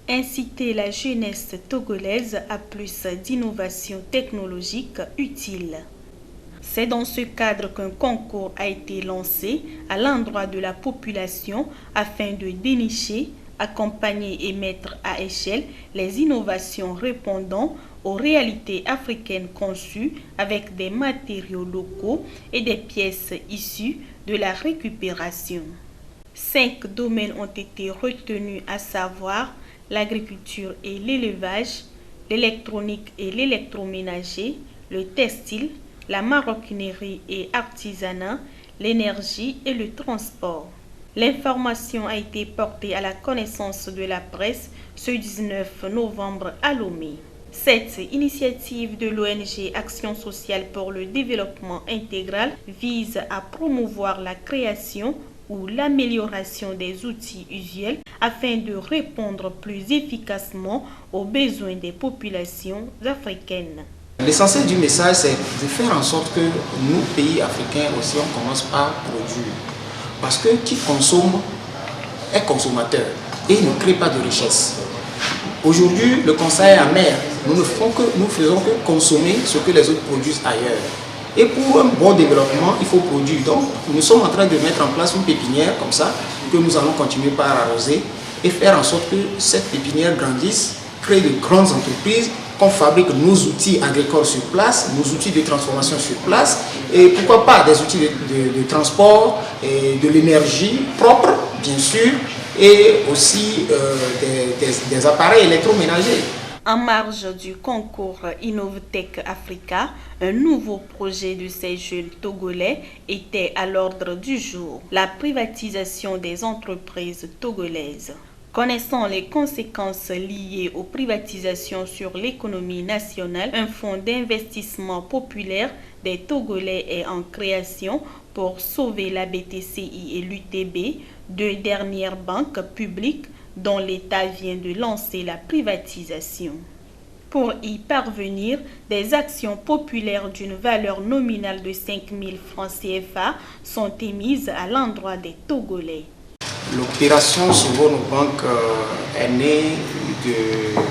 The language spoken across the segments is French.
Inciter la jeunesse togolaise à plus d'innovations technologiques utiles. C'est dans ce cadre qu'un concours a été lancé à l'endroit de la population afin de dénicher, accompagner et mettre à échelle les innovations répondant aux réalités africaines conçues avec des matériaux locaux et des pièces issues de la récupération. 5 domaines ont été retenus, à savoir l'agriculture et l'élevage, l'électronique et l'électroménager, le textile, la maroquinerie et artisanat, l'énergie et le transport. L'information a été portée à la connaissance de la presse ce 19 novembre à Lomé. Cette initiative de l'ONG Action sociale pour le développement intégral vise à promouvoir la création ou l'amélioration des outils usuels afin de répondre plus efficacement aux besoins des populations africaines. L'essentiel du message, c'est de faire en sorte que nous, pays africains aussi, on commence par produire. Parce que qui consomme est consommateur et il ne crée pas de richesse. Aujourd'hui, le constat est amer. Nous faisons que consommer ce que les autres produisent ailleurs. Et pour un bon développement, il faut produire. Donc, nous sommes en train de mettre en place une pépinière comme ça, que nous allons continuer par arroser et faire en sorte que cette pépinière grandisse, crée de grandes entreprises, qu'on fabrique nos outils agricoles sur place, nos outils de transformation sur place, et pourquoi pas des outils de transport, et de l'énergie propre, bien sûr, et aussi des appareils électroménagers. En marge du concours Innovtech Africa, un nouveau projet de ces jeunes Togolais était à l'ordre du jour, la privatisation des entreprises togolaises. Connaissant les conséquences liées aux privatisations sur l'économie nationale, un fonds d'investissement populaire des Togolais est en création pour sauver la BTCI et l'UTB, deux dernières banques publiques dont l'État vient de lancer la privatisation. Pour y parvenir, des actions populaires d'une valeur nominale de 5 000 francs CFA sont émises à l'endroit des Togolais. L'opération Sovono-Bank est née de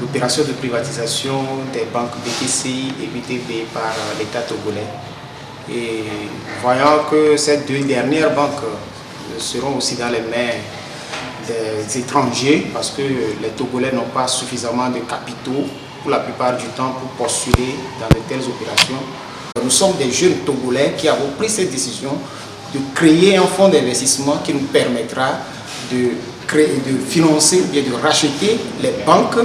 l'opération de privatisation des banques BTCI et UTB par l'État togolais. Et voyant que ces deux dernières banques seront aussi dans les mains des étrangers, parce que les Togolais n'ont pas suffisamment de capitaux pour la plupart du temps pour postuler dans de telles opérations. Nous sommes des jeunes Togolais qui avons pris cette décision de créer un fonds d'investissement qui nous permettra de financer ou bien de racheter les banques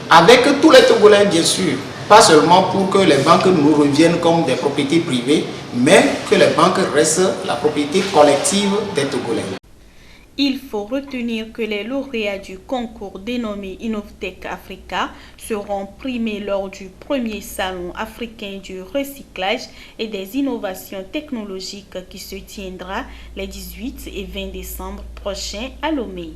avec tous les Togolais, bien sûr. Pas seulement pour que les banques nous reviennent comme des propriétés privées, mais que les banques restent la propriété collective des Togolais. Il faut retenir que les lauréats du concours dénommé Innovtech Africa seront primés lors du premier salon africain du recyclage et des innovations technologiques qui se tiendra les 18 et 20 décembre prochains à Lomé.